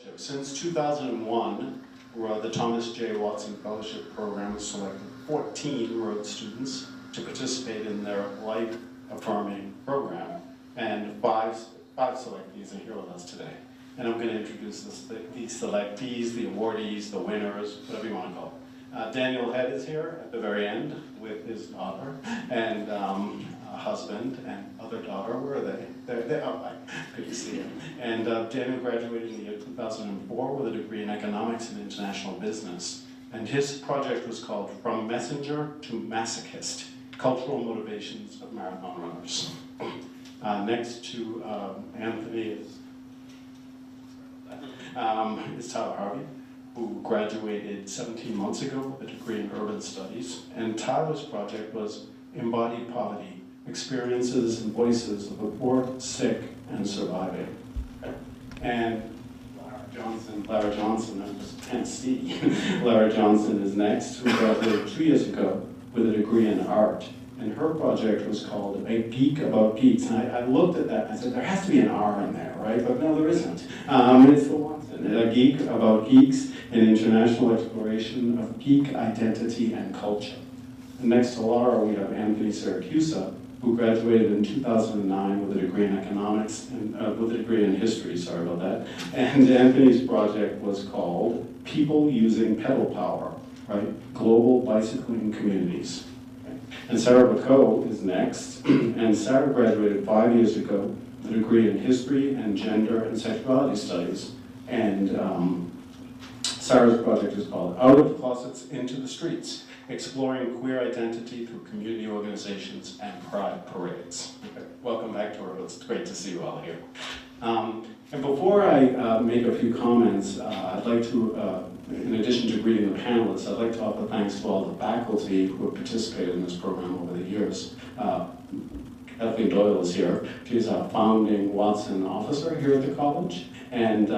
Fellowship. Since 2001, the Thomas J. Watson Fellowship Program has selected 14 Rhodes students to participate in their life-affirming program, and five selectees are here with us today. And I'm going to introduce these selectees, the awardees, the winners, whatever you want to call them. Daniel Head is here at the very end with his daughter and husband and other daughter. Where are they? They're oh, good to see you. And Daniel graduated in the year 2004 with a degree in economics and international business. And his project was called From Messenger to Masochist, Cultural Motivations of Marathon Runners. Next to Anthony is Tyler Harvey, who graduated 17 months ago with a degree in urban studies. And Tyler's project was Embodied Poverty, Experiences and Voices of the Poor, Sick, and Surviving. And Lara Johnson, I just can't see. Lara Johnson is next, who graduated 2 years ago with a degree in art. And her project was called A Geek About Geeks. And I looked at that and I said, there has to be an R in there, right? But no, there isn't. It's the Watson. A Geek About Geeks, an international exploration of geek identity and culture. And next to Laura, we have Anthony Siracusa, who graduated in 2009 with a degree in economics, and with a degree in history, sorry about that. And Anthony's project was called People Using Pedal Power, right? Global Bicycling Communities. And Sarah Bacot is next, and Sarah graduated 5 years ago with a degree in history and gender and sexuality studies. And Sarah's project is called Out of Closets into the Streets, Exploring Queer Identity Through Community Organizations and Pride Parades. Okay. Welcome back to Rhodes. It's great to see you all here. And before I make a few comments, I'd like to, in addition to greeting the panelists, I'd like to offer thanks to all the faculty who have participated in this program over the years. Kathleen Doyle is here. She's our founding Watson officer here at the college. And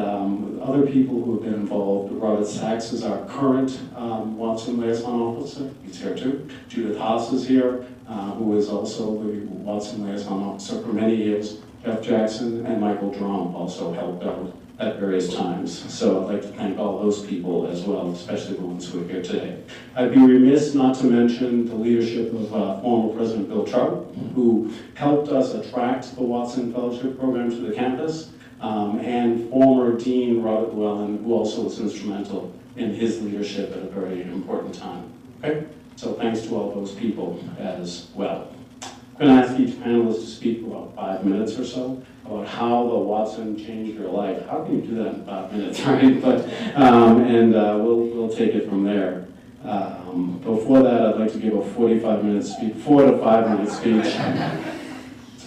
other people who have been involved. Robert Sachs is our current Watson Liaison Officer. He's here too. Judith Haas is here, who is also the Watson Liaison Officer for many years. Jeff Jackson and Michael Drum also helped out at various times. So I'd like to thank all those people as well, especially the ones who are here today. I'd be remiss not to mention the leadership of former President Bill Trout, who helped us attract the Watson Fellowship Program to the campus, and former Dean Robert Llewellyn, who also was instrumental in his leadership at a very important time. Okay? So thanks to all those people as well. I'm going to ask each panelist to speak for about 5 minutes or so about how the Watson changed your life. How can you do that in 5 minutes, right? But we'll take it from there. Before that, I'd like to give a 45-minute speech, 4 to 5 minute speech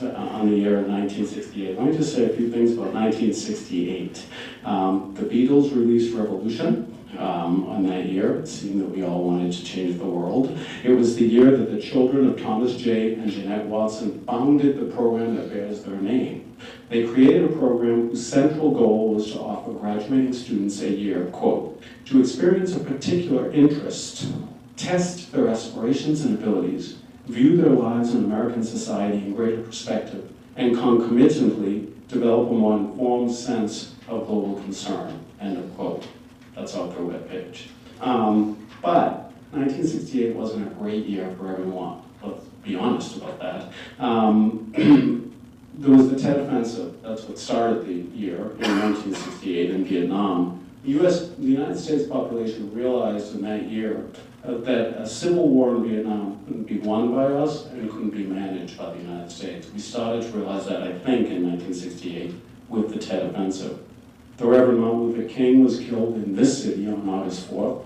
on the year of 1968. Let me just say a few things about 1968. The Beatles released Revolution. On that year, it seemed that we all wanted to change the world. It was the year that the children of Thomas J. and Jeanette Watson founded the program that bears their name. They created a program whose central goal was to offer graduating students a year, quote, to experience a particular interest, test their aspirations and abilities, view their lives in American society in greater perspective, and concomitantly develop a more informed sense of global concern, end of quote. That's off their webpage. But 1968 wasn't a great year for everyone. Let's be honest about that. There was the Tet Offensive. That's what started the year in 1968 in Vietnam. The United States population realized in that year that a civil war in Vietnam couldn't be won by us and couldn't be managed by the United States. We started to realize that, I think, in 1968 with the Tet Offensive. The Reverend Martin Luther King was killed in this city on August 4th.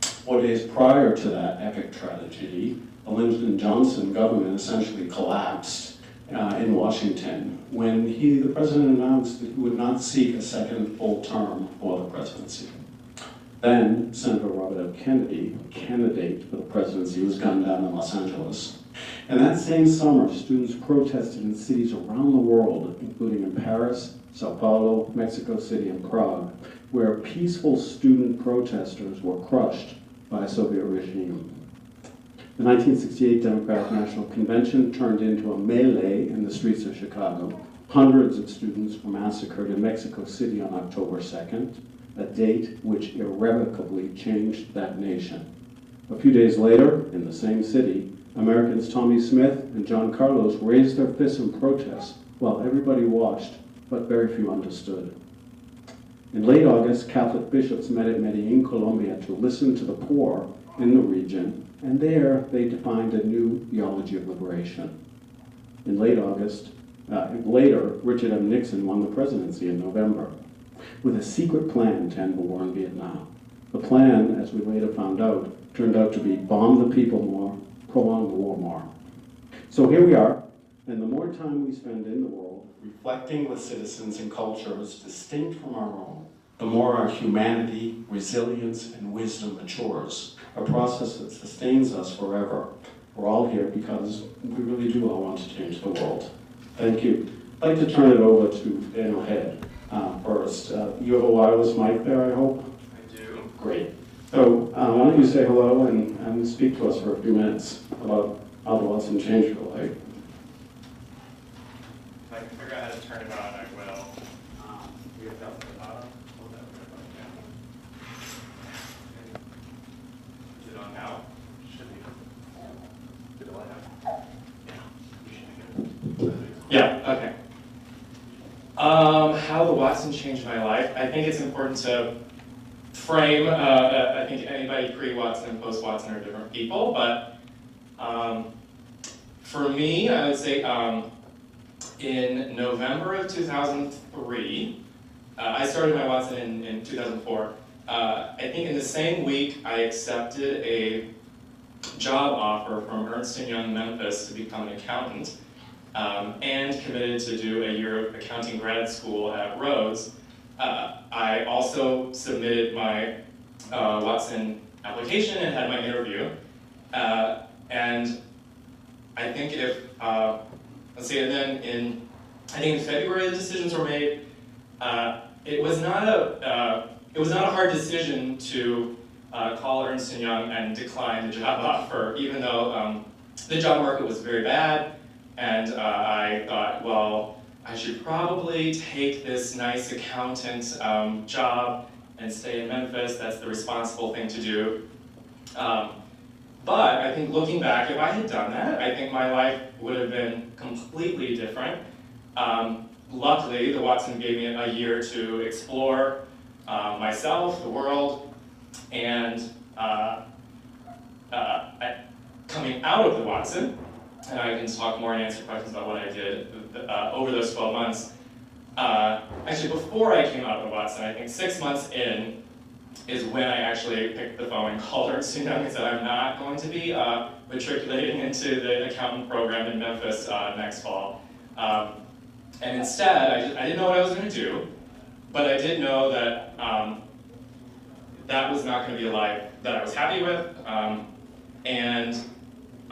4 days prior to that epic tragedy, the Lyndon Johnson government essentially collapsed in Washington when the president announced that he would not seek a second full term for the presidency. Then Senator Robert F. Kennedy, candidate for the presidency, was gunned down in Los Angeles. And that same summer, students protested in cities around the world, including in Paris, Sao Paulo, Mexico City, and Prague, where peaceful student protesters were crushed by a Soviet regime. The 1968 Democratic National Convention turned into a melee in the streets of Chicago. Hundreds of students were massacred in Mexico City on October 2nd, a date which irrevocably changed that nation. A few days later, in the same city, Americans Tommy Smith and John Carlos raised their fists in protest while everybody watched, but very few understood. In late August, Catholic bishops met at Medellin, Colombia to listen to the poor in the region, and there they defined a new theology of liberation. In late August, later, Richard M. Nixon won the presidency in November with a secret plan to end the war in Vietnam. The plan, as we later found out, turned out to be bomb the people more, prolong the war more. So here we are, and the more time we spend in the world, reflecting with citizens and cultures distinct from our own, the more our humanity, resilience, and wisdom matures, a process that sustains us forever. We're all here because we really do all want to change the world. Thank you. I'd like to turn it over to Daniel Head first. You have a wireless mic there, I hope? I do. Great. So why don't you say hello and speak to us for a few minutes about how the Watson changed your life. If I can figure out how to turn it on, I will. We have down to the bottom. Hold that right down. Is it on now? Should be. Did it light up? Yeah. You should be good. Yeah, okay. How the Watson changed my life. I think it's important to frame, I think anybody pre-Watson and post-Watson are different people, but for me, I would say in November of 2003, I started my Watson in 2004. I think in the same week, I accepted a job offer from Ernst & Young Memphis to become an accountant, and committed to do a year of accounting grad school at Rhodes. I also submitted my Watson application and had my interview. And I think let's see, and then in February the decisions were made. It was not a hard decision to call Ernst & Young and decline the job offer, even though the job market was very bad. And I thought, well, I should probably take this nice accountant job and stay in Memphis. That's the responsible thing to do. But I think looking back, if I had done that, I think my life would have been completely different. Luckily, the Watson gave me a year to explore myself, the world, and coming out of the Watson, and I can talk more and answer questions about what I did over those 12 months. Actually, before I came out of the Watson, I think 6 months in is when I actually picked the phone and called Ernst & Young and said, I'm not going to be matriculating into the accountant program in Memphis next fall. And instead, I didn't know what I was going to do, but I did know that that was not going to be a life that I was happy with. And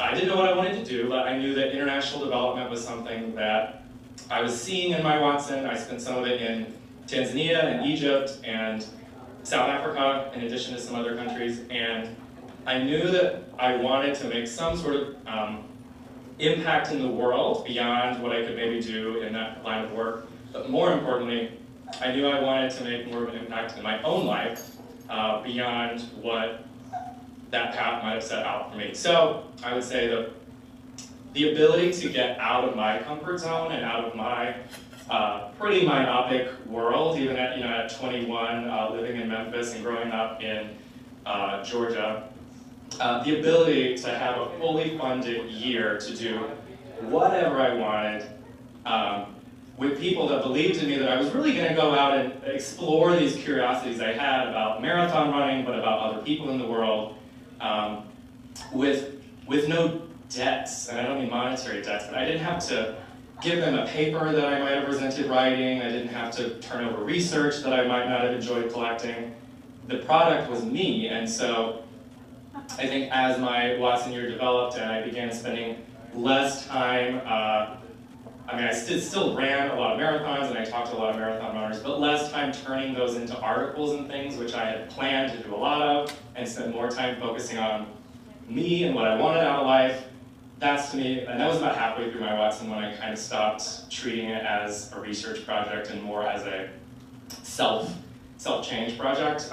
I didn't know what I wanted to do, but I knew that international development was something that I was seeing in my Watson. I spent some of it in Tanzania and Egypt and South Africa, in addition to some other countries. And I knew that I wanted to make some sort of impact in the world beyond what I could maybe do in that line of work. But more importantly, I knew I wanted to make more of an impact in my own life beyond what that path might have set out for me. So I would say the ability to get out of my comfort zone and out of my pretty myopic world, even at 21, living in Memphis and growing up in Georgia, the ability to have a fully funded year to do whatever I wanted with people that believed in me, that I was really going to go out and explore these curiosities I had about marathon running, but about other people in the world, with no debts. And I don't mean monetary debts, but I didn't have to give them a paper that I might have resented writing. I didn't have to turn over research that I might not have enjoyed collecting. The product was me, and so I think as my Watson year developed and I began spending less time, I still ran a lot of marathons and I talked to a lot of marathon runners, but less time turning those into articles and things, which I had planned to do a lot of, and spent more time focusing on me and what I wanted out of life, that's to me, and that was about halfway through my Watson when I kind of stopped treating it as a research project and more as a self-change project.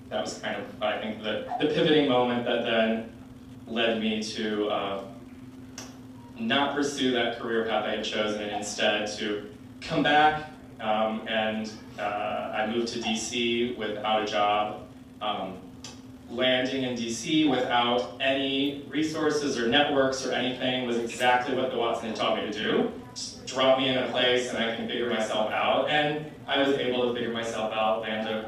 That was kind of, I think, the pivoting moment that then led me to not pursue that career path I had chosen, and instead to come back, and I moved to DC without a job. Landing in DC without any resources or networks or anything was exactly what the Watson had taught me to do. Just drop me in a place and I can figure myself out. And I was able to figure myself out, land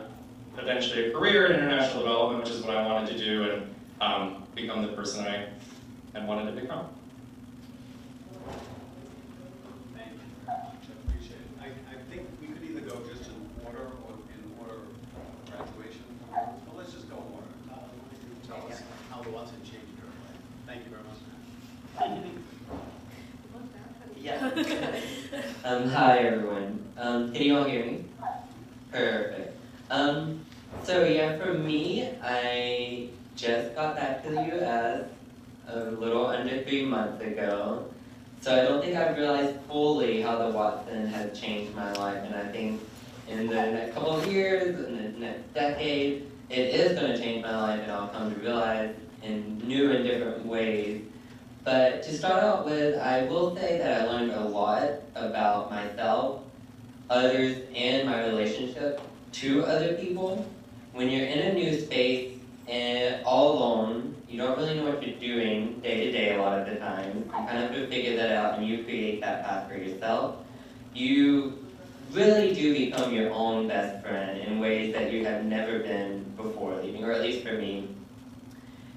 eventually a career in international development, which is what I wanted to do, and become the person I wanted to become. Thank you very much. I appreciate it. I think we could either go just in order or in order of graduation. Well, let's just go in order. Tell us how the Watson changed your life. Thank you very much. Yeah. Hi everyone. Can you all hear me? Perfect. So yeah, for me, I just got back to the US a little under 3 months ago. So I don't think I've realized fully how the Watson has changed my life, and I think in the next couple of years, in the next decade, it is going to change my life, and I'll come to realize in new and different ways. But to start out with, I will say that I learned a lot about myself, others, and my relationship to other people. When you're in a new space and all alone, you don't really know what you're doing day to day a lot of the time. You kind of have to figure that out, and you create that path for yourself. You really do become your own best friend in ways that you have never been before leaving, or at least for me.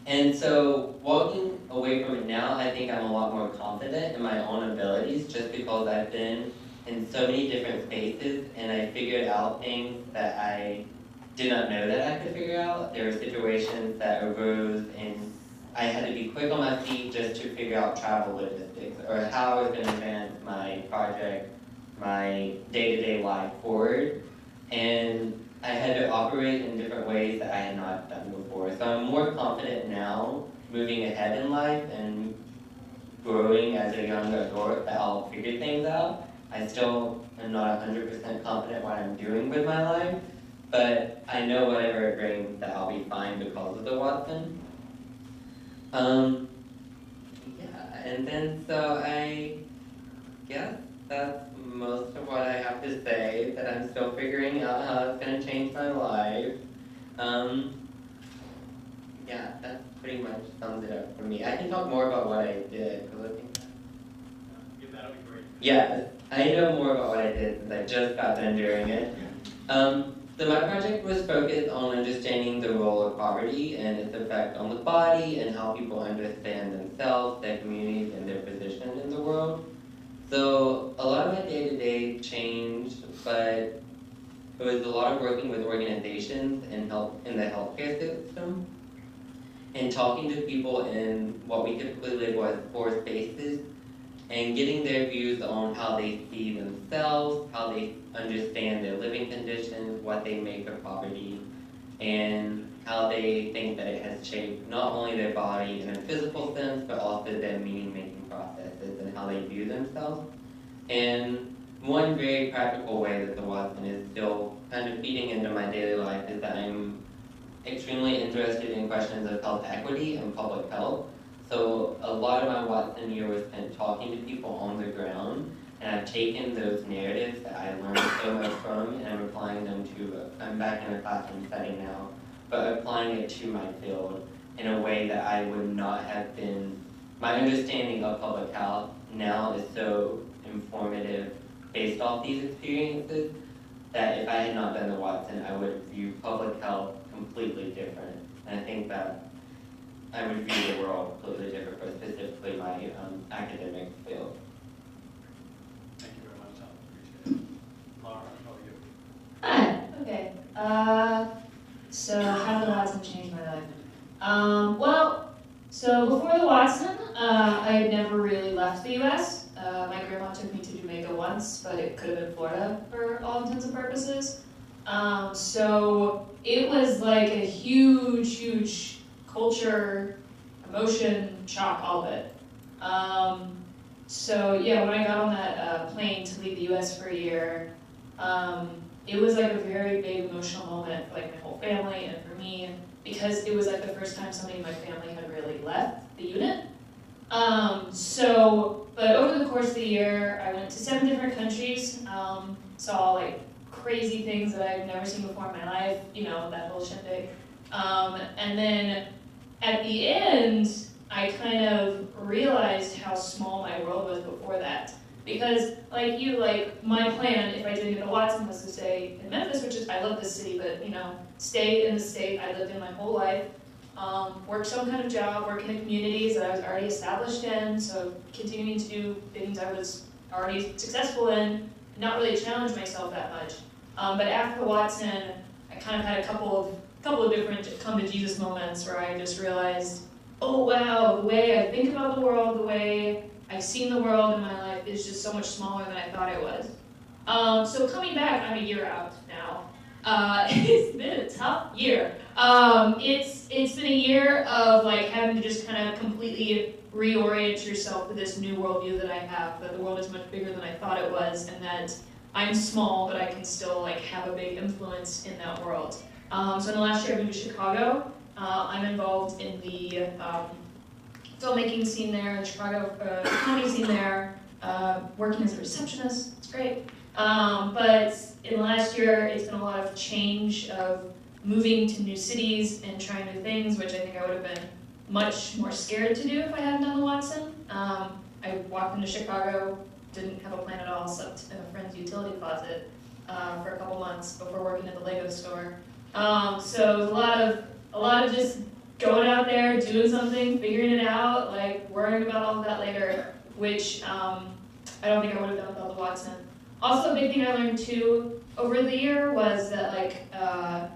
And so walking away from it now, I think I'm a lot more confident in my own abilities, just because I've been in so many different spaces and I figured out things that I did not know that I could figure out. There were situations that arose and I had to be quick on my feet just to figure out travel logistics or how I was going to advance my project, my day-to-day life forward. And I had to operate in different ways that I had not done before. So I'm more confident now, moving ahead in life and growing as a young adult, that I'll figure things out. I still am not 100% confident what I'm doing with my life, but I know whatever it brings that I'll be fine because of the Watson. Yeah, and then so I guess that's most of what I have to say, that I'm still figuring out how it's going to change my life. Yeah, that pretty much sums it up for me. I can talk more about what I did, because I think That'll be great. yeah, I know more about what I did since I just got done doing it. So my project was focused on understanding the role of poverty and its effect on the body and how people understand themselves, their communities, and their position in the world. So a lot of my day-to-day changed, but it was a lot of working with organizations and in the healthcare system and talking to people in what we typically label as poor spaces and getting their views on how they see themselves, how they understand their living conditions, what they make of poverty, and how they think that it has shaped not only their body in a physical sense, but also their meaning-making processes and how they view themselves. And one very practical way that the Watson is still kind of feeding into my daily life is that I'm extremely interested in questions of health equity and public health. So a lot of my Watson year was spent talking to people on the ground, and I've taken those narratives that I learned so much from, and I'm applying them to, I'm back in a classroom setting now, but applying it to my field in a way that I would not have been. My understanding of public health now is so informative based off these experiences that if I had not done the Watson, I would view public health completely different. And I think that I would view the world completely different for specifically my academic field. Thank you very much, Tom. Appreciate it. Laura, how are you? Hi. Okay. So how did the Watson change my life? Well, so before the Watson, I had never really left the U.S. My grandma took me to Jamaica once, but it could have been Florida for all intents and purposes. So it was like a huge culture emotion, shock, all of it. So yeah, when I got on that plane to leave the US for a year, it was like a very big emotional moment for like my whole family and for me, because it was like the first time somebody in my family had really left the unit. But over the course of the year, I went to 7 different countries, saw like crazy things that I've never seen before in my life, you know, that whole shindig. And then at the end, I kind of realized how small my world was before that. Because like you, like my plan, if I didn't get a Watson, was to stay in Memphis, which is, I love this city, but you know, stay in the state I lived in my whole life, work some kind of job, work in the communities that I was already established in, so continuing to do things I was already successful in, not really challenge myself that much. But after the Watson, I kind of had a couple of different come to Jesus moments where I just realized, oh wow, the way I think about the world, the way I've seen the world in my life is just so much smaller than I thought it was. So coming back, I'm a year out now. It's been a tough year. It's been a year of like having to just kind of completely reorient yourself to this new worldview that I have, that the world is much bigger than I thought it was, and that I'm small, but I can still like have a big influence in that world. So in the last year I've been to Chicago. I'm involved in the filmmaking scene there, the Chicago comedy scene there, working as a receptionist. It's great. But in the last year, it's been a lot of change, of moving to new cities and trying new things, which I think I would have been much more scared to do if I hadn't done the Watson. I walked into Chicago, didn't have a plan at all, slept in a friend's utility closet for a couple months before working at the Lego store. So a lot of just going out there, doing something, figuring it out, like worrying about all of that later, which I don't think I would have done without the Watson. Also, a big thing I learned too over the year was that like a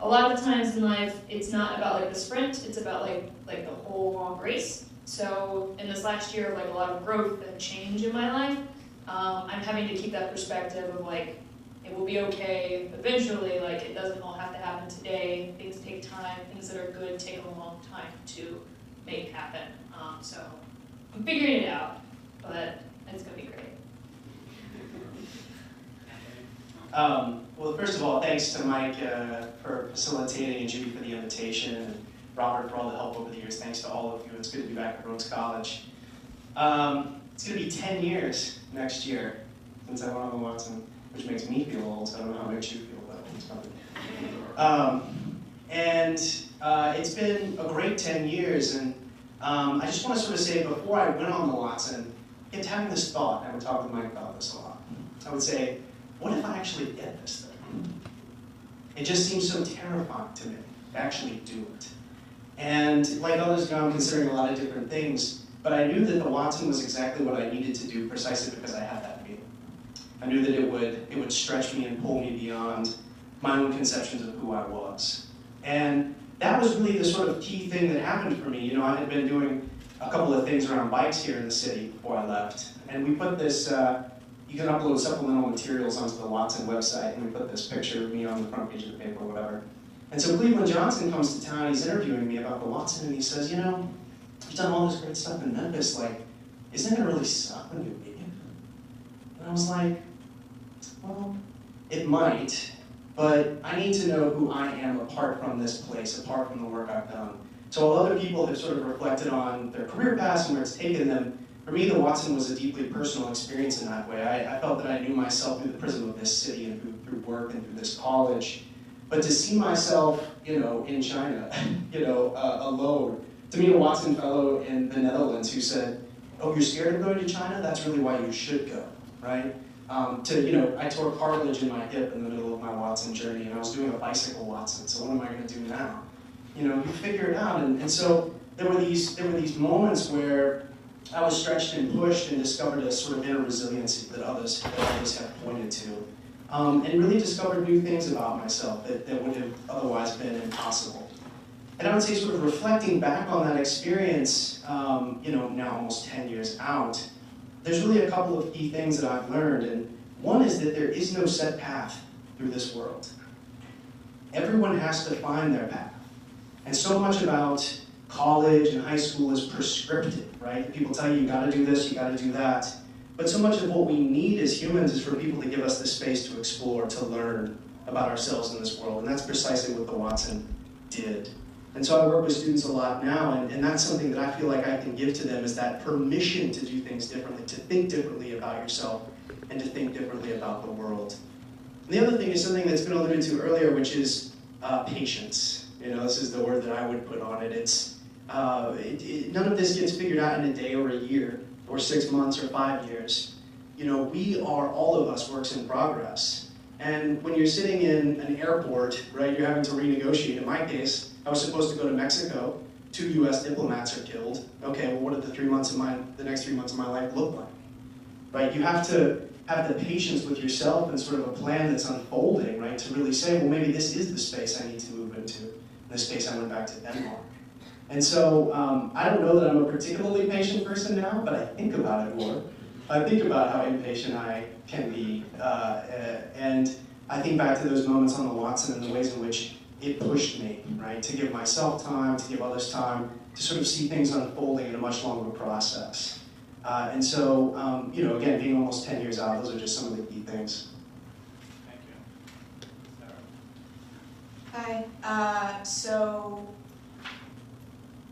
lot of times in life, it's not about like the sprint, it's about like the whole long race. So in this last year of like a lot of growth and change in my life, I'm having to keep that perspective of like, it will be okay eventually, like it doesn't all have to happen today, things take time, things that are good take a long time to make happen. So I'm figuring it out, but it's gonna be great. Well, first of all, thanks to Mike for facilitating and Judy for the invitation, and Robert for all the help over the years. Thanks to all of you. It's good to be back at Rhodes College. It's going to be 10 years next year since I went on the Watson, which makes me feel old, so I don't know how it makes you feel, but it's fun. It's been a great 10 years, and I just want to sort of say, before I went on the Watson, I kept having this thought, and I would talk with Mike about this a lot. I would say, what if I actually get this thing? It just seems so terrifying to me to actually do it. And like others now, I'm considering a lot of different things, but I knew that the Watson was exactly what I needed to do precisely because I had that feeling. I knew that it would stretch me and pull me beyond my own conceptions of who I was. And that was really the sort of key thing that happened for me. You know, I had been doing a couple of things around bikes here in the city before I left, and we put this, you can upload supplemental materials onto the Watson website, and we put this picture of me on the front page of the paper or whatever. And so Cleveland Johnson comes to town, he's interviewing me about the Watson, and he says, you know, you've done all this great stuff in Memphis, like, isn't it gonna really suck when you leave? And I was like, well, it might, but I need to know who I am apart from this place, apart from the work I've done. So while other people have sort of reflected on their career paths and where it's taken them, for me, the Watson was a deeply personal experience in that way. I felt that I knew myself through the prism of this city and through work and through this college. But to see myself, you know, in China, you know, alone, to meet a Watson fellow in the Netherlands who said, oh, you're scared of going to China? That's really why you should go, right? You know, I tore cartilage in my hip in the middle of my Watson journey, and I was doing a bicycle Watson, so what am I going to do now? You know, you figure it out. And so there were these moments where I was stretched and pushed and discovered a sort of inner resiliency that others have pointed to. And really discovered new things about myself that would have otherwise been impossible. And I would say, sort of reflecting back on that experience, you know, now almost 10 years out, there's really a couple of key things that I've learned. And one is that there is no set path through this world. Everyone has to find their path. And so much about college and high school is prescriptive, right? People tell you gotta do this, you gotta do that. But so much of what we need as humans is for people to give us the space to explore, to learn about ourselves in this world. And that's precisely what the Watson did. And so I work with students a lot now, and that's something that I feel like I can give to them, is that permission to do things differently, to think differently about yourself, and to think differently about the world. And the other thing is something that's been alluded to earlier, which is patience. You know, this is the word that I would put on it. It's none of this gets figured out in a day or a year, or 6 months or 5 years. You know, we are, all of us, works in progress. And when you're sitting in an airport, right, you're having to renegotiate. In my case, I was supposed to go to Mexico. 2 U.S. diplomats are killed. Okay, well, what did the next 3 months of my life look like? Right, you have to have the patience with yourself and sort of a plan that's unfolding, right, to really say, well, maybe this is the space I need to move into, the space I went back to Denmark. And so I don't know that I'm a particularly patient person now, but I think about it more. I think about how impatient I can be, and I think back to those moments on the Watson and the ways in which it pushed me, right, to give myself time, to give others time, to sort of see things unfolding in a much longer process. And so, you know, again, being almost 10 years out, those are just some of the key things. Thank you. Sarah. Hi. So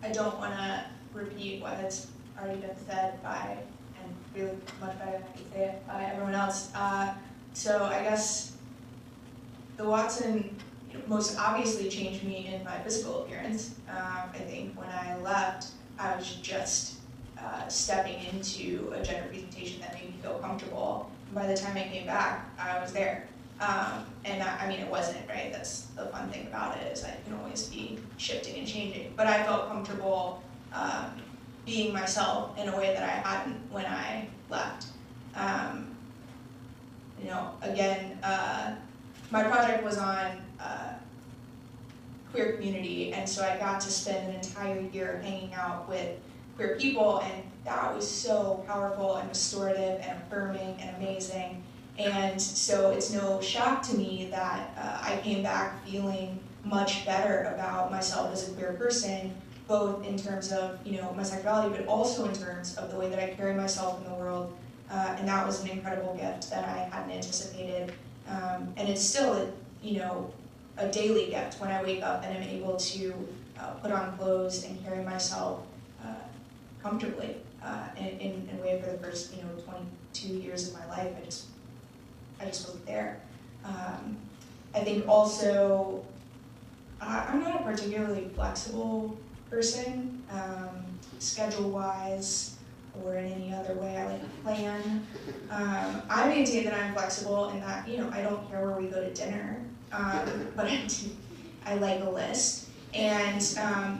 I don't want to repeat what has already been said by, and really much better than I can say it, by everyone else. So I guess the Watson most obviously changed me in my physical appearance. I think when I left, I was just stepping into a gender presentation that made me feel comfortable. And by the time I came back, I was there. And I mean, it wasn't, right? That's the fun thing about it, is I can always be shifting and changing. But I felt comfortable being myself in a way that I hadn't when I left. You know, again, my project was on queer community, and so I got to spend an entire year hanging out with queer people, and that was so powerful and restorative and affirming and amazing. And so it's no shock to me that I came back feeling much better about myself as a queer person, both in terms of, you know, my sexuality, but also in terms of the way that I carry myself in the world. And that was an incredible gift that I hadn't anticipated. And it's still, you know, a daily gift when I wake up and I'm able to put on clothes and carry myself comfortably. In a way, for the first, you know, 22 years of my life, I just wasn't there. I think also, I'm not a particularly flexible person, schedule-wise, or in any other way. I like to plan. I maintain that I'm flexible and that, you know, I don't care where we go to dinner, but I like a list. And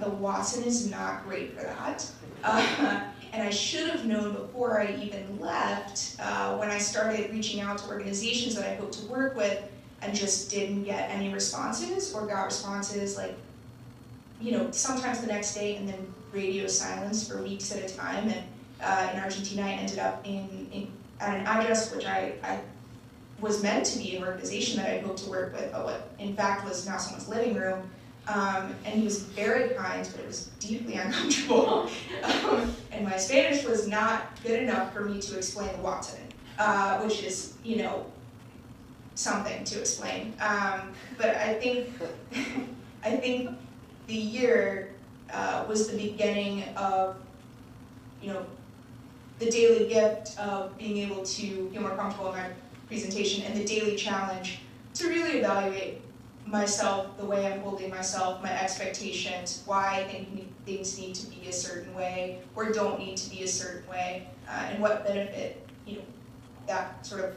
the Watson is not great for that. And I should have known before I even left, when I started reaching out to organizations that I hoped to work with and just didn't get any responses, or got responses like, you know, sometimes the next day, and then radio silence for weeks at a time. And in Argentina, I ended up at an address which I was meant to be an organization that I hoped to work with, but what in fact was now someone's living room. And he was very kind, but it was deeply uncomfortable. And my Spanish was not good enough for me to explain the Watson, which is, you know, something to explain. But I think the year was the beginning of, you know, the daily gift of being able to feel more comfortable in my presentation, and the daily challenge to really evaluate myself, the way I'm holding myself, my expectations, why I think things need to be a certain way or don't need to be a certain way, and what benefit, you know, that sort of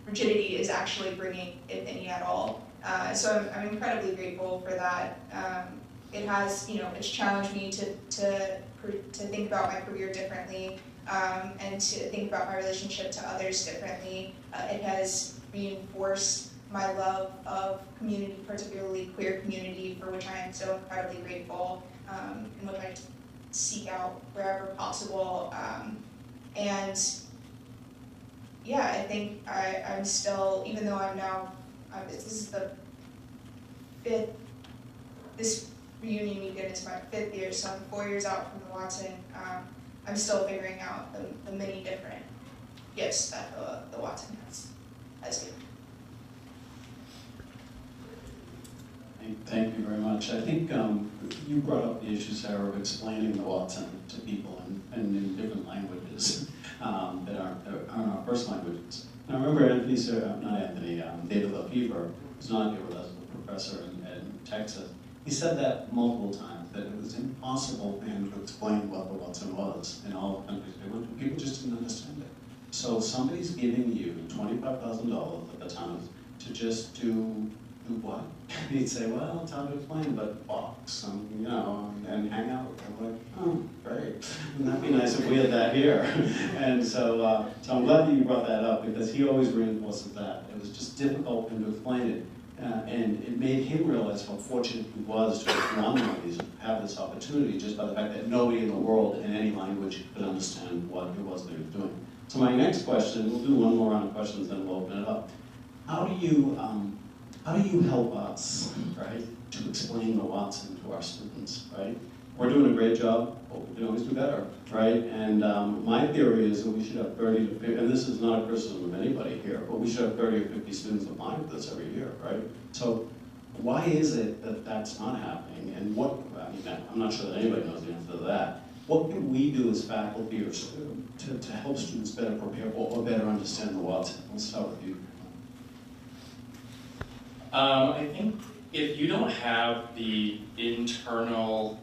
rigidity is actually bringing, if any at all. So I'm incredibly grateful for that. It has, you know, it's challenged me to think about my career differently, and to think about my relationship to others differently. It has reinforced my love of community, particularly queer community, for which I am so incredibly grateful, and which I seek out wherever possible. And yeah, I think I'm still, even though I'm now, this reunion weekend. It's my 5th year, so I'm 4 years out from the Watson. I'm still figuring out the many different gifts that the Watson has given. Thank you very much. I think you brought up the issue, Sarah, of explaining the Watson to people in different languages that aren't our first languages. And I remember David Lefevre, who's not here with us, but a professor in Texas, he said that multiple times, that it was impossible for him to explain what the Watson was in all the countries they went to. People just didn't understand it. So somebody's giving you $25,000 at the time to just do what? He'd say, well, it's hard to explain, but box, and hang out. I'm like, oh, great. Wouldn't that be nice if we had that here? And so I'm glad that you brought that up, because he always reinforces that. It was just difficult for him to explain it. And it made him realize how fortunate he was to have won one of these, have this opportunity, just by the fact that nobody in the world in any language could understand what it was they were doing. So my next question, we'll do one more round of questions, then we'll open it up. How do you help us, right, to explain the Watson to our students, right? We're doing a great job, but we can always do better, right? And my theory is that we should have 30 to 50, and this is not a criticism of anybody here, but we should have 30 or 50 students applying for this every year, right? So why is it that that's not happening? And I'm not sure that anybody knows the answer to that. What can we do as faculty or to help students better prepare or better understand the Watson? We'll start with you. I think if you don't have the internal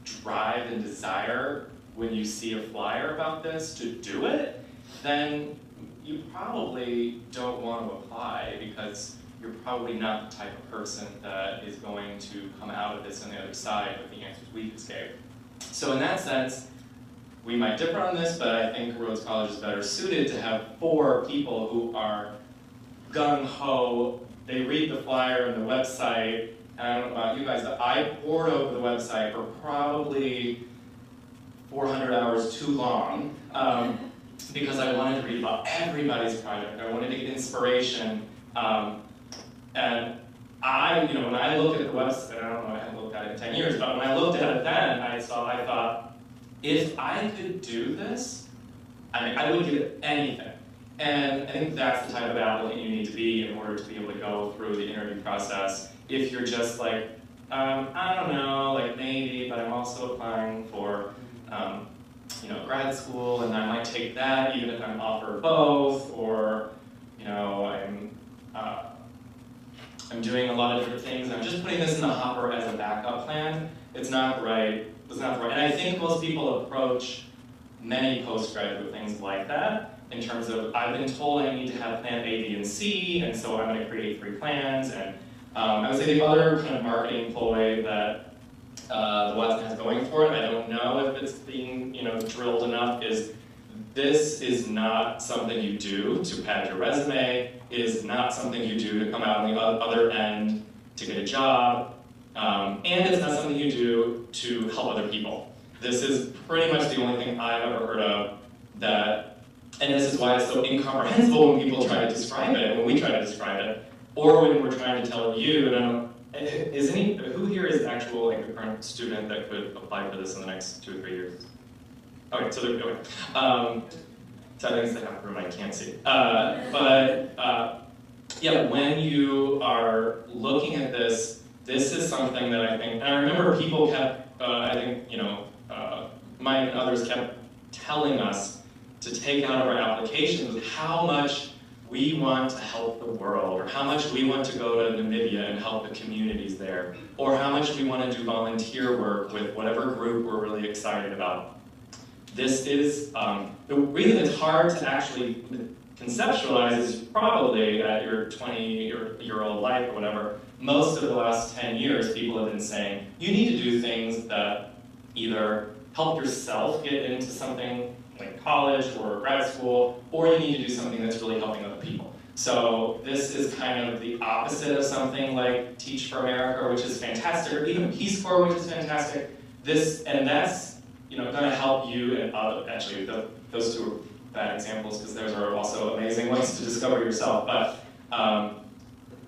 drive and desire when you see a flyer about this to do it, then you probably don't want to apply, because you're probably not the type of person that is going to come out of this on the other side with the answers we just gave. So in that sense, we might differ on this, but I think Rhodes College is better suited to have 4 people who are gung-ho. They read the flyer and the website, and I don't know about you guys, but I pored over the website for probably 400 hours too long, because I wanted to read about everybody's project. I wanted to get inspiration, and when I looked at the website, I don't know, I haven't looked at it in 10 years, but when I looked at it then, I thought, if I could do this, I would give it anything. And I think that's the type of applicant you need to be in order to be able to go through the interview process. If you're just like, I don't know, like maybe, but I'm also applying for, grad school, and I might take that even if I'm offered both, or, I'm doing a lot of different things. I'm just putting this in the hopper as a backup plan. It's not right. It's not right. And I think most people approach many postgraduate things like that, in terms of, I've been told I need to have plan A, B, and C, and so I'm going to create 3 plans. And I would say the other kind of marketing ploy that the Watson has going for it, I don't know if it's being drilled enough, is this is not something you do to pad your resume. It is not something you do to come out on the other end to get a job. And it's not something you do to help other people. This is pretty much the only thing I've ever heard of that, and this is why it's so incomprehensible when people try to describe it, when we try to describe it, or when we're trying to tell you, who here is actual a current student that could apply for this in the next 2 or 3 years? Okay, so they're going. So I think it's the half room I can't see. Yeah, when you are looking at this, this is something that I think, and I remember people kept, Mike and others kept telling us to take out of our applications how much we want to help the world, or how much we want to go to Namibia and help the communities there, or how much we want to do volunteer work with whatever group we're really excited about. This is, the reason it's hard to actually conceptualize is probably at your 20-year-old life or whatever. Most of the last 10 years, people have been saying, you need to do things that either help yourself get into something like college or grad school, or you need to do something that's really helping other people. So this is kind of the opposite of something like Teach for America, which is fantastic, or even Peace Corps, which is fantastic. That's going to help you, and actually those two are bad examples because those are also amazing ways to discover yourself. But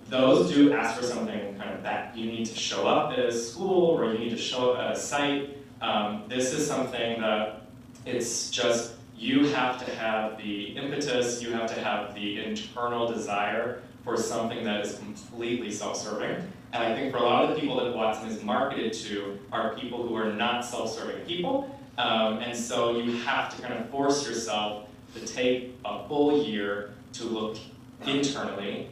those do ask for something kind of that you need to show up at a school or you need to show up at a site. This is something that it's just, you have to have the impetus, you have to have the internal desire for something that is completely self-serving. And I think for a lot of the people that Watson is marketed to are people who are not self-serving people. And so you have to kind of force yourself to take a full year to look internally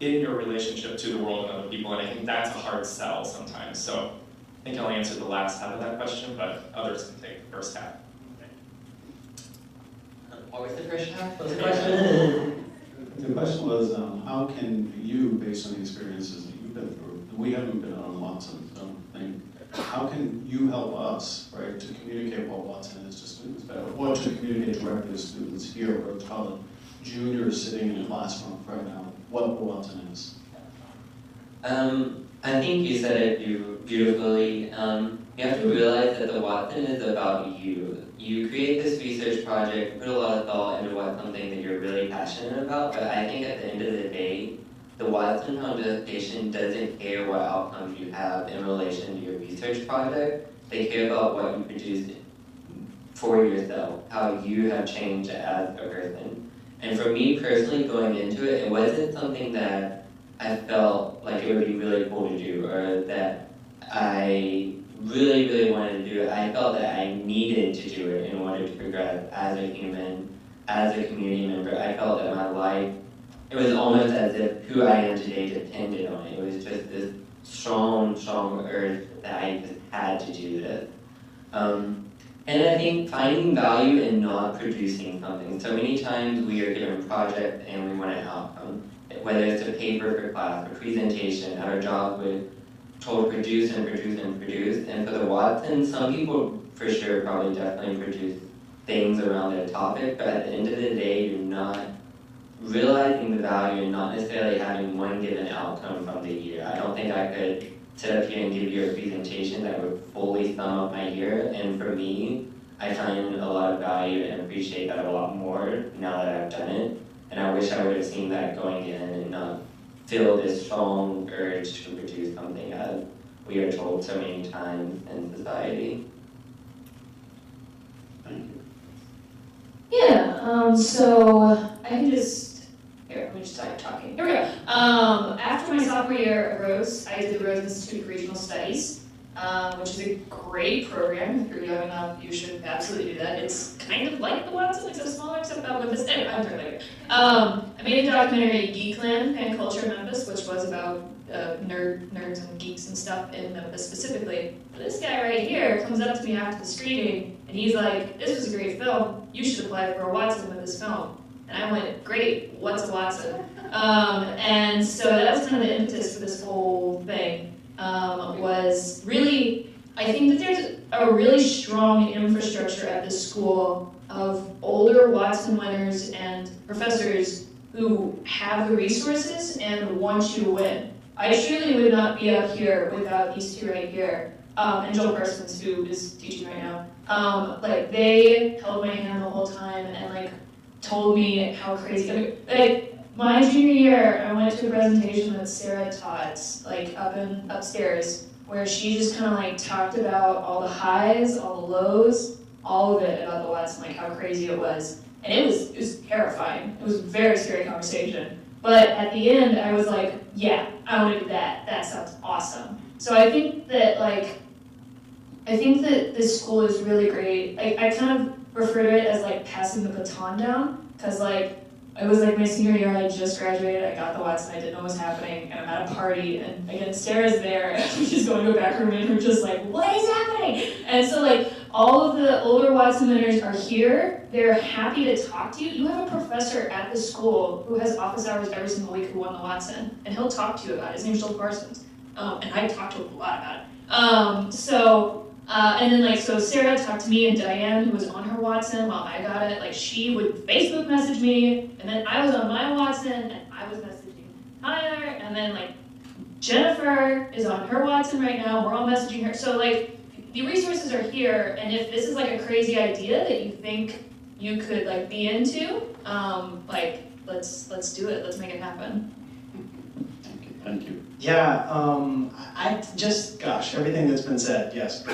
in your relationship to the world and other people. And I think that's a hard sell sometimes. So I think I'll answer the last half of that question, but others can take the first half. What was the first half of the question? The question was, how can you, based on the experiences that you've been through, we haven't been on Watson, so I think, how can you help us, right, to communicate what Watson is to students better, or to communicate directly to students here, or college juniors sitting in a classroom right now, what Watson is? I think you said it beautifully. You have to realize that the Watson is about you. You create this research project, put a lot of thought into what something that you're really passionate about, but I think at the end of the day, the Watson Foundation doesn't care what outcomes you have in relation to your research project. They care about what you produce for yourself, how you have changed as a person. And for me personally, going into it, it wasn't something that I felt like it would be really cool to do, or that I really, really wanted to do it. I felt that I needed to do it in order to progress as a human, as a community member. I felt that my life, it was almost as if who I am today depended on it. It was just this strong, strong urge that I just had to do this. And I think finding value in not producing something. So many times we are given projects and we want an outcome. Whether it's a paper for class, a presentation, at our job, we're told produce and produce and produce. And for the Watson, some people for sure probably definitely produce things around their topic, but at the end of the day, you're not realizing the value and not necessarily having one given outcome from the year. I don't think I could sit up here and give you a presentation that would fully sum up my year, and for me, I find a lot of value and appreciate that a lot more now that I've done it. And I wish I would have seen that going in and not feel this strong urge to produce something as we are told so many times in society. Thank you. Yeah, so I can just, here, let me just start talking. Here we go. After my sophomore year at Rose, I did the Rose Institute of Regional Studies, which is a great program. If you're young enough, you should absolutely do that. It's kind of like the Watson, except smaller, except about Memphis. Anyway, I'm talking later. I made a documentary, Geekland, Pan Culture in Memphis, which was about nerds and geeks and stuff in Memphis specifically. But this guy right here comes up to me after the screening, and he's like, "This was a great film. You should apply for a Watson with this film." And I went, "Great, what's a Watson?" And so that was kind of the impetus for this whole thing. Was really, I think that there's a really strong infrastructure at this school of older Watson winners and professors who have the resources and want you to win. I truly would not be up here without these two right here, and Joel Parsons, who is teaching right now. Like, they held my hand the whole time and like told me how crazy, like, my junior year, I went to a presentation that Sarah taught, like upstairs, where she just kind of like talked about all the highs, all the lows, all of it about the Watson, like how crazy it was. And it was terrifying. It was a very scary conversation. But at the end, I was like, yeah, I want to do that. That sounds awesome. So I think that this school is really great. I kind of refer to it as like passing the baton down, because like, it was like my senior year, I just graduated, I got the Watson, I didn't know what was happening, and I'm at a party, and again, Sarah's there, and she's going to a back room, and we're just like, what is happening? And so like, all of the older Watson winners are here, they're happy to talk to you. You have a professor at the school who has office hours every single week who won the Watson, and he'll talk to you about it. His name's Joel Parsons, and I talked to him a lot about it. And then like, so Sarah talked to me, and Diane, who was on her Watson while I got it, like she would Facebook message me, and then I was on my Watson, and I was messaging Tyler, and then like Jennifer is on her Watson right now, we're all messaging her. So like, the resources are here, and if this is like a crazy idea that you think you could like be into, like let's do it, let's make it happen. Thank you. Yeah, I just, gosh, everything that's been said, yes.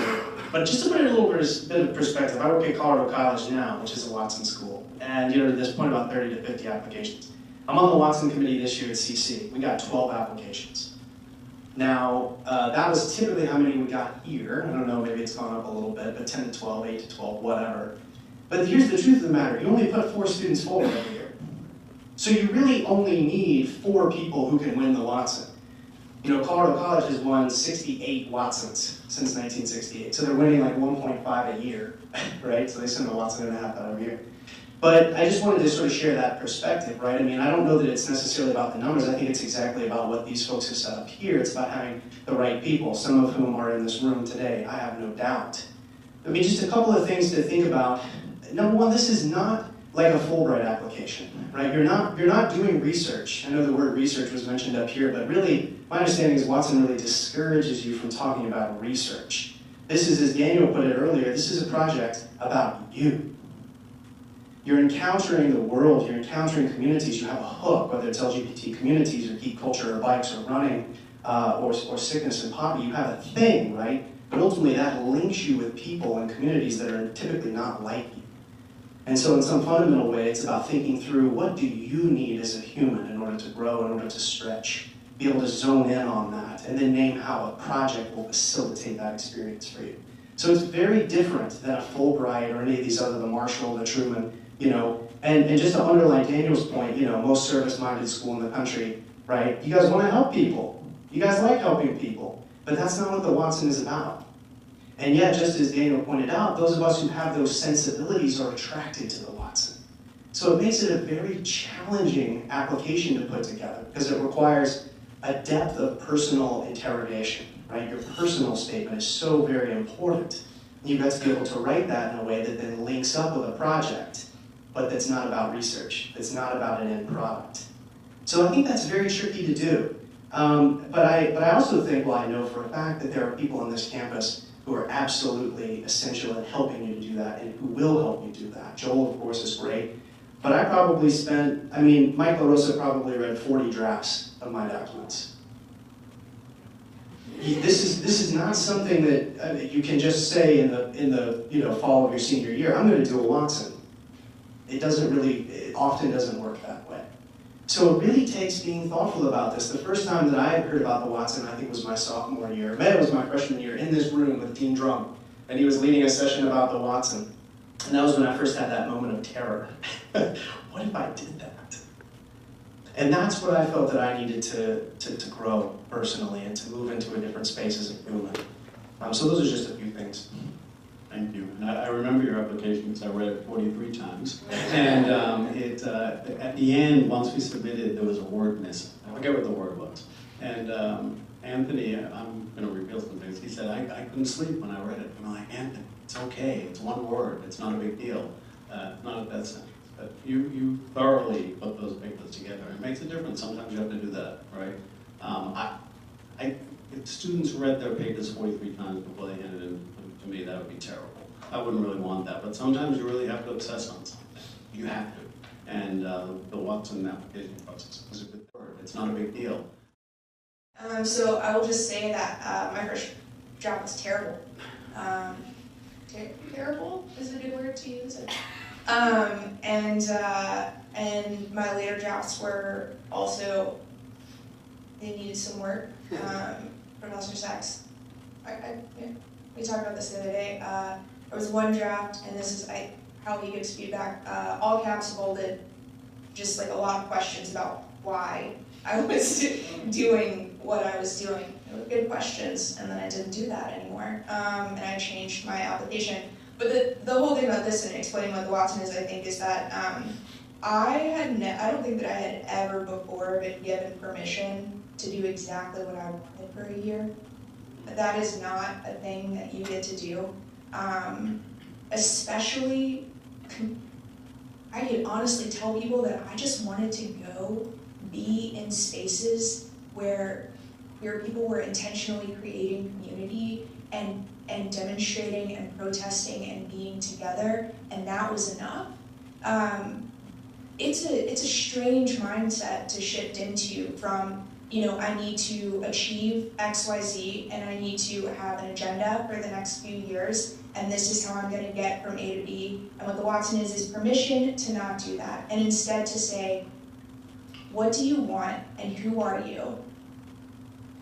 But just to put it in a little bit of perspective, I work at Colorado College now, which is a Watson school. And to this point, about 30 to 50 applications. I'm on the Watson committee this year at CC. We got 12 applications. Now, that was typically how many we got here. I don't know, maybe it's gone up a little bit, but 10 to 12, 8 to 12, whatever. But here's the truth of the matter. You only put 4 students forward every year. So you really only need 4 people who can win the Watson. Colorado College has won 68 Watsons since 1968. So they're winning like 1.5 a year, right? So they send a Watson and a half out every year. But I just wanted to sort of share that perspective, right? I mean, I don't know that it's necessarily about the numbers. I think it's exactly about what these folks have set up here. It's about having the right people, some of whom are in this room today, I have no doubt. I mean, just a couple of things to think about. Number one, this is not like a Fulbright application, right? You're not doing research. I know the word research was mentioned up here, but really, my understanding is Watson really discourages you from talking about research. This is, as Daniel put it earlier, this is a project about you. You're encountering the world, you're encountering communities, you have a hook, whether it's LGBT communities or geek culture or bikes or running or sickness and poverty, you have a thing, right? But ultimately that links you with people and communities that are typically not like you. And so in some fundamental way, it's about thinking through what do you need as a human in order to grow, in order to stretch, be able to zone in on that, and then name how a project will facilitate that experience for you. So it's very different than a Fulbright or any of these other, the Marshall, the Truman, and just to underline Daniel's point, most service-minded school in the country, right? You guys want to help people. You guys like helping people, but that's not what the Watson is about. And yet, just as Daniel pointed out, those of us who have those sensibilities are attracted to the Watson. So it makes it a very challenging application to put together because it requires a depth of personal interrogation, right? Your personal statement is so very important. You've got to be able to write that in a way that then links up with a project, but that's not about research. That's not about an end product. So I think that's very tricky to do. But I also think, well, I know for a fact that there are people on this campus who are absolutely essential in helping you to do that and who will help you do that. Joel, of course, is great. But I probably spent, Mike LaRosa probably read 40 drafts of my documents. This is not something that you can just say in the fall of your senior year, I'm going to do a Watson. It often doesn't work that way. So it really takes being thoughtful about this. The first time that I had heard about the Watson, I think was my sophomore year. Maybe it was my freshman year in this room with Dean Drum, and he was leading a session about the Watson. And that was when I first had that moment of terror. What if I did that? And that's what I felt that I needed to grow personally and to move into a different space as a human. So those are just a few things. Thank you. And I remember your application because I read it 43 times. And at the end, once we submitted, there was a word missing. I forget what the word was. And Anthony, I'm going to reveal some things. He said, I couldn't sleep when I read it. I'm like, Anthony, it's okay. It's one word. It's not a big deal. Not a death sentence. But you thoroughly put those papers together. It makes a difference. Sometimes you have to do that, right? If students read their papers 43 times before they handed it in to me, that would be terrible. I wouldn't really want that. But sometimes you really have to obsess on something. You have to. And the Watson application process is a good word. It's not a big deal. So I will just say that my first draft was terrible. Terrible is a good word to use. And my later drafts were also, they needed some work. Professor Sachs, we talked about this the other day. There was one draft, and this is how he gives feedback, all caps bolded, just like a lot of questions about why I was doing what I was doing. They were good questions, and then I didn't do that anymore, and I changed my application. But the whole thing about this and explaining what the Watson is, I think, is that I don't think that I had ever before been given permission to do exactly what I wanted for a year. That is not a thing that you get to do. Especially, I could honestly tell people that I just wanted to go be in spaces where people were intentionally creating community and demonstrating and protesting and being together, and that was enough. It's a strange mindset to shift into from I need to achieve X, Y, Z, and I need to have an agenda for the next few years, and this is how I'm gonna get from A to B. And what the Watson is permission to not do that, and instead to say, what do you want, and who are you?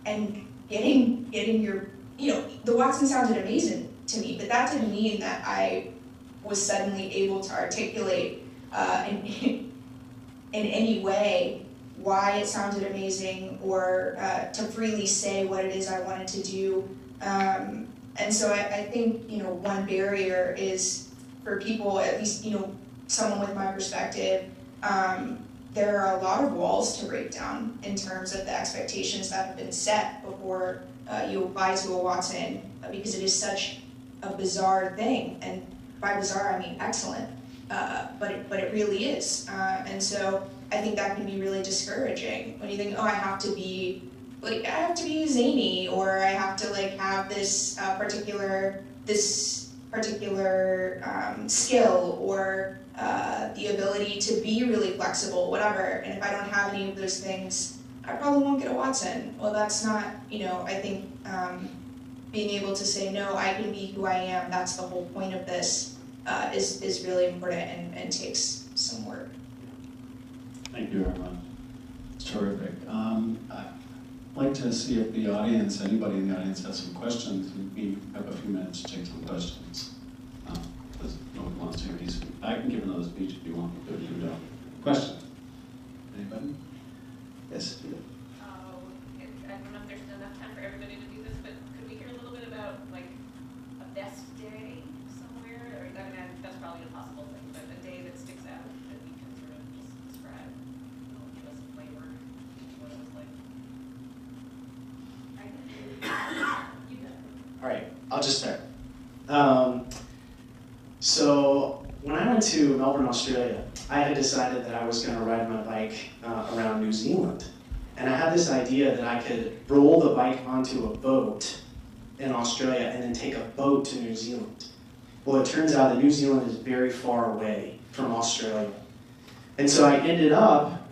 And getting your, the Watson sounded amazing to me, but that didn't mean that I was suddenly able to articulate in any way why it sounded amazing, or to freely say what it is I wanted to do. And so I think, one barrier is for people, at least, someone with my perspective, there are a lot of walls to break down in terms of the expectations that have been set before you apply to a Watson, because it is such a bizarre thing. And by bizarre, I mean excellent, but it really is. And so I think that can be really discouraging when you think, oh, I have to be zany, or I have to have this particular skill, or the ability to be really flexible, whatever. And if I don't have any of those things, I probably won't get a Watson. Well, that's not, I think being able to say, no, I can be who I am, that's the whole point of this, is really important and takes some work. Thank you very much. It's terrific. I'd like to see if the audience, anybody in the audience has some questions. We have a few minutes to take some questions. Does no one wants to hear these? I can give another speech if you want me to do that. Question? Anybody? Yes, Peter. I don't know if there's enough time for everybody to do this, but could we hear a little bit about a best day somewhere? Or that's probably an impossible thing, but a day that sticks out that we can sort of just describe, give us a flavor of what it was like. You got it. All right, I'll just start. So when I went to Melbourne, Australia, I had decided that I was going to ride my bike around New Zealand. And I had this idea that I could roll the bike onto a boat in Australia and then take a boat to New Zealand. Well, it turns out that New Zealand is very far away from Australia. And so I ended up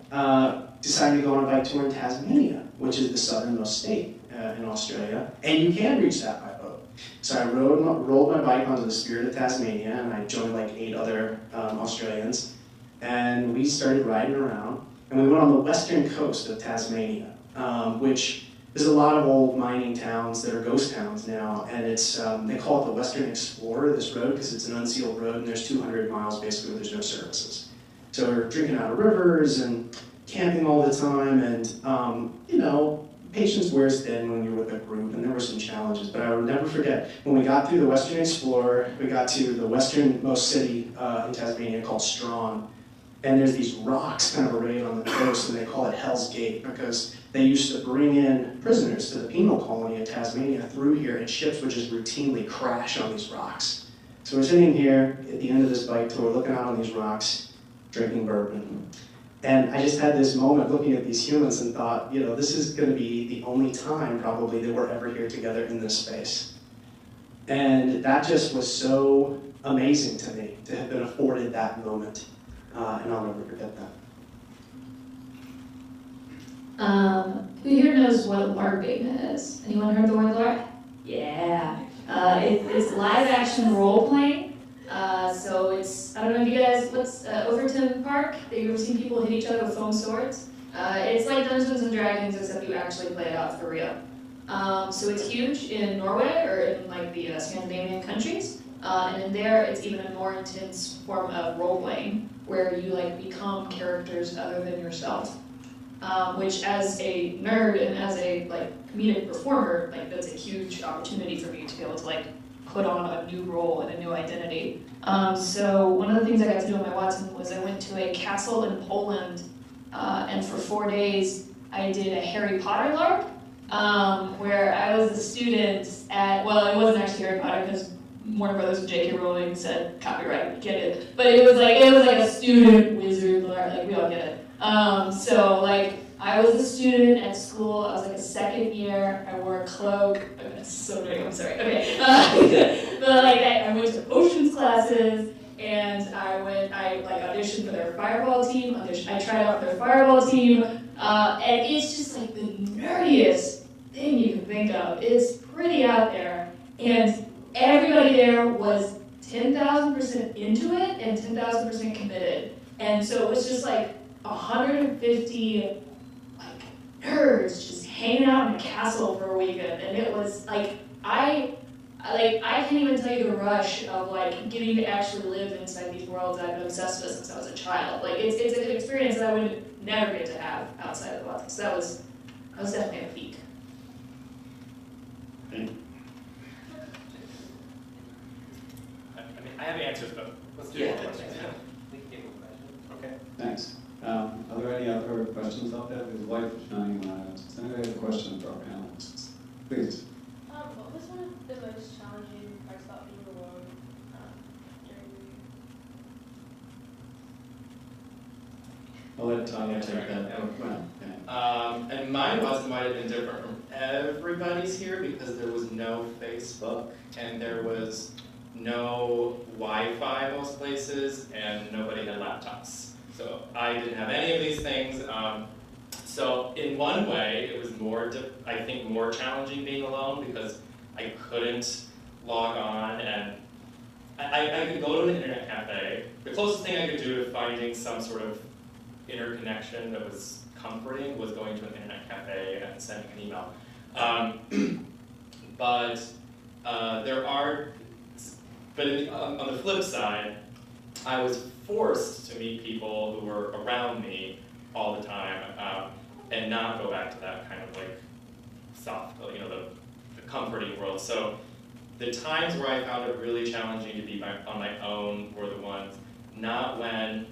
deciding to go on a bike tour in Tasmania, which is the southernmost state in Australia. And you can reach that by boat. So I rolled my bike onto the Spirit of Tasmania, and I joined 8 other Australians. And we started riding around. And we went on the western coast of Tasmania, which is a lot of old mining towns that are ghost towns now. And it's they call it the Western Explorer, this road, because it's an unsealed road, and there's 200 miles basically where there's no services. So we were drinking out of rivers and camping all the time, and patience wears thin when you're with a group, and there were some challenges. But I will never forget, when we got through the Western Explorer, we got to the westernmost city in Tasmania called Strahan. And there's these rocks kind of arrayed on the coast, and they call it Hell's Gate, because they used to bring in prisoners to the penal colony of Tasmania through here, and ships would just routinely crash on these rocks. So we're sitting here at the end of this bike tour, looking out on these rocks, drinking bourbon. And I just had this moment looking at these humans and thought, this is going to be the only time probably that we're ever here together in this space. And that just was so amazing to me, to have been afforded that moment. And I'll never forget that. Who here knows what LARPing is? Anyone heard the word LARP? Yeah. It's live action role playing. So it's, I don't know if you guys, what's Overton Park? Have you ever seen people hit each other with foam swords? It's like Dungeons and Dragons, except you actually play it out for real. So it's huge in Norway, or in the Scandinavian countries. And in there, it's even a more intense form of role-playing, where you become characters other than yourself. Which, as a nerd and as a comedic performer, that's a huge opportunity for me to be able to put on a new role and a new identity. So one of the things I got to do on my Watson was I went to a castle in Poland, and for 4 days I did a Harry Potter LARP, where I was a student at, well, it wasn't actually Harry Potter because Warner Brothers and J.K. Rowling said copyright, get it. But it was like a student wizard, we all get it. So I was a student at school. I was a second year. I wore a cloak. It's so big. I'm sorry. Okay. But I went to potions classes, and I auditioned for their fireball team. I tried out for their fireball team, and it's just the nerdiest thing you can think of. It's pretty out there. And everybody there was 10,000% into it and 10,000% committed. And so it was just like 150 like nerds just hanging out in a castle for a weekend. And it was like, I can't even tell you the rush of like getting to actually live inside these worlds I've been obsessed with since I was a child. Like it's an experience that I would never get to have outside of the Watson. So that was definitely a feat. I have answers, but let's do more questions. Okay, thanks. Are there any other questions out there? There's light shining on us. Does anybody have a question for our panelists? Please. What was one of the most challenging parts about being alone during the year? I'll let Tanya take that. And mine might have been different from everybody's here because there was no Facebook and there was no Wi-Fi most places and nobody had laptops. So I didn't have any of these things. So in one way, it was I think more challenging being alone because I couldn't log on and I could go to an internet cafe. The closest thing I could do to finding some sort of interconnection that was comforting was going to an internet cafe and sending an email. But on the flip side, I was forced to meet people who were around me all the time and not go back to that kind of like soft, the comforting world. So the times where I found it really challenging to be on my own were the ones, not when,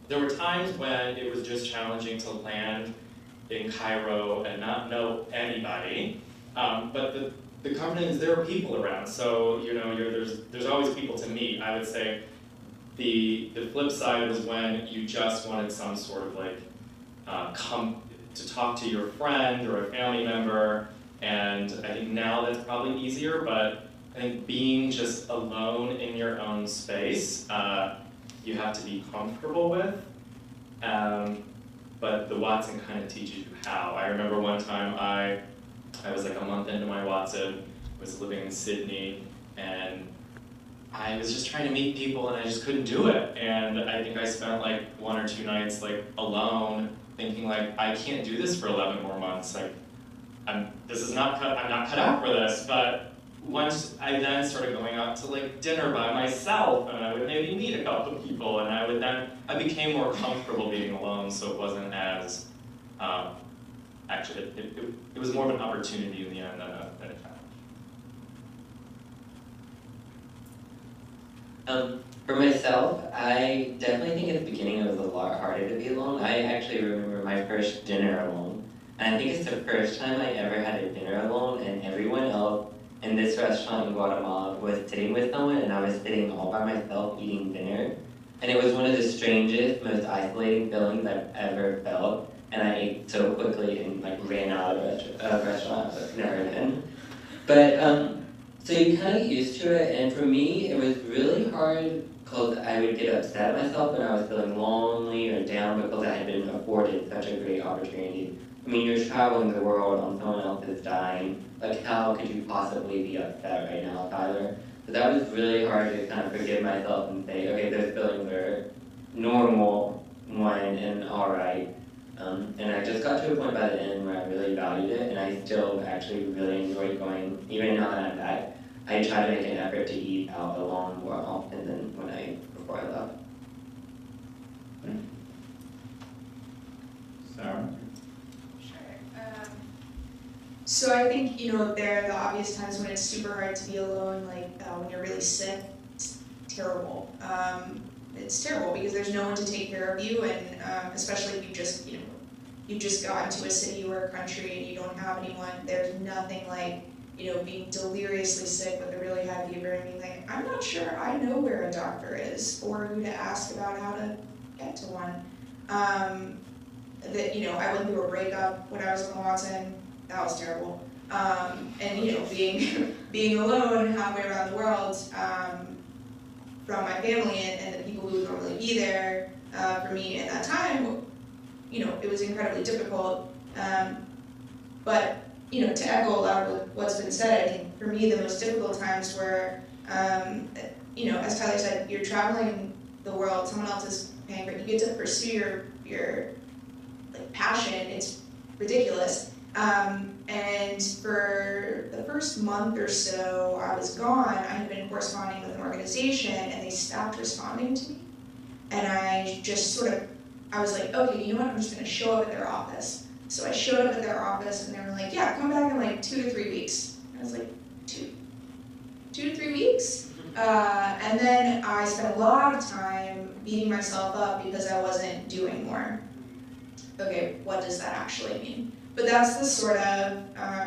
there were times when it was just challenging to land in Cairo and not know anybody, but the comforting is there are people around, so there's always people to meet. I would say the flip side was when you just wanted some sort of like come to talk to your friend or a family member, and I think now that's probably easier, but I think being just alone in your own space, you have to be comfortable with, but the Watson kind of teaches you how. I remember one time I was like a month into my Watson, was living in Sydney, and I was just trying to meet people and I just couldn't do it. And I think I spent like 1 or 2 nights like alone, thinking like, I can't do this for 11 more months. Like, I'm not cut out for this. But once I then started going out to like dinner by myself, and I would maybe meet a couple of people, and I became more comfortable being alone, so it wasn't as, actually, it was more of an opportunity in the end than a challenge. For myself, I definitely think at the beginning it was a lot harder to be alone. I actually remember my first dinner alone. And I think it's the first time I ever had a dinner alone, and everyone else in this restaurant in Guatemala was sitting with someone, and I was sitting all by myself eating dinner. And it was one of the strangest, most isolating feelings I've ever felt. And I ate so quickly and like ran out of the restaurant I've never been. But so you kind of get used to it, and for me, it was really hard because I would get upset at myself when I was feeling lonely or down because I had been afforded such a great opportunity. I mean, you're traveling the world on someone else's dime. Like, how could you possibly be upset right now, Tyler? So that was really hard to kind of forgive myself and say, okay, those feelings are normal, and all right. And I just got to a point by the end where I really valued it, and I still actually really enjoyed going, even now that I'm back. I try to make an effort to eat out alone more often than before I left. Sarah? Sure. So I think, there are the obvious times when it's super hard to be alone, like when you're really sick. It's terrible. It's terrible because there's no one to take care of you, and especially if you've just gotten to a city or a country and you don't have anyone. There's nothing like being deliriously sick with a really high fever and being like, I'm not sure I know where a doctor is or who to ask about how to get to one. I went through a breakup when I was on the Watson. That was terrible. And being alone halfway around the world from my family and the people who would normally be there for me at that time, it was incredibly difficult. But, you know, to echo a lot of what's been said, I think for me the most difficult times were, you know, as Tyler said, you're traveling the world, someone else is paying for it, you get to pursue your like passion, it's ridiculous. And for the first month or so I was gone, I had been corresponding with an organization and they stopped responding to me. And I just sort of, I was like, okay, you know what, I'm just gonna show up at their office. So I showed up at their office and they were like, yeah, come back in like 2 to 3 weeks. And I was like, two to 3 weeks? And then I spent a lot of time beating myself up because I wasn't doing more. Okay, what does that actually mean? But that's the sort of,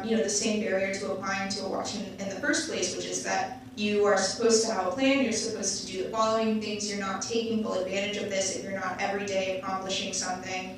you know, the same barrier to applying to a Watson in the first place, which is that you are supposed to have a plan, you're supposed to do the following things, you're not taking full advantage of this if you're not every day accomplishing something.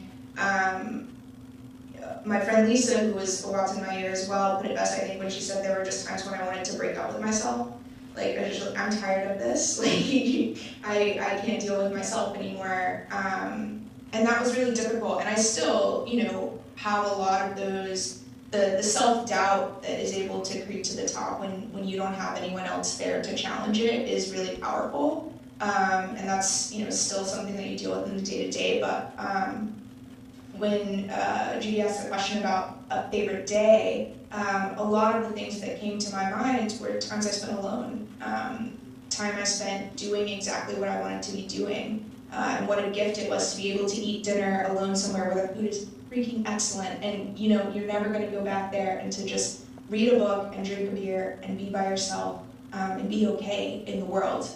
My friend Lisa, who was a Watson in my year as well, put it best, I think, when she said there were just times when I wanted to break up with myself. Like, I'm tired of this, like, I can't deal with myself anymore. And that was really difficult, and I still, you know, have a lot of those, the self-doubt that is able to creep to the top when you don't have anyone else there to challenge it is really powerful. And that's, you know, still something that you deal with in the day-to-day, but when Judy asked the question about a favorite day, a lot of the things that came to my mind were times I spent alone, time I spent doing exactly what I wanted to be doing, and what a gift it was to be able to eat dinner alone somewhere where the food is freaking excellent, and you know, you're never gonna go back there, and to just read a book and drink a beer and be by yourself, and be okay in the world.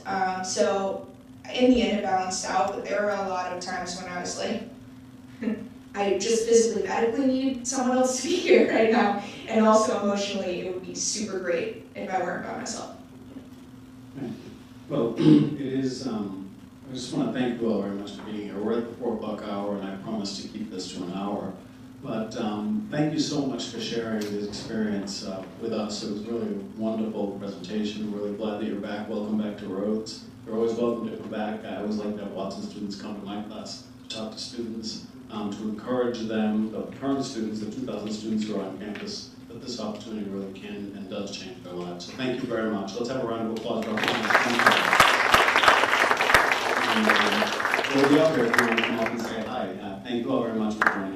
So in the end it balanced out, but there were a lot of times when I was like, I just physically, medically need someone else to be here right now, and also emotionally, it would be super great if I weren't by myself. Well, it is, I just want to thank you all very much for being here. We're at the 4 o'clock hour, and I promise to keep this to an hour. But thank you so much for sharing this experience with us. It was really a wonderful presentation. We're really glad that you're back. Welcome back to Rhodes. You're always welcome to come back. I always like to have Watson students come to my class to talk to students, to encourage them, the current students, the 2,000 students who are on campus, that this opportunity really can and does change their lives. So thank you very much. Let's have a round of applause for our panelists. We'll be up here if you want to come up and say hi. Thank you all very much for joining.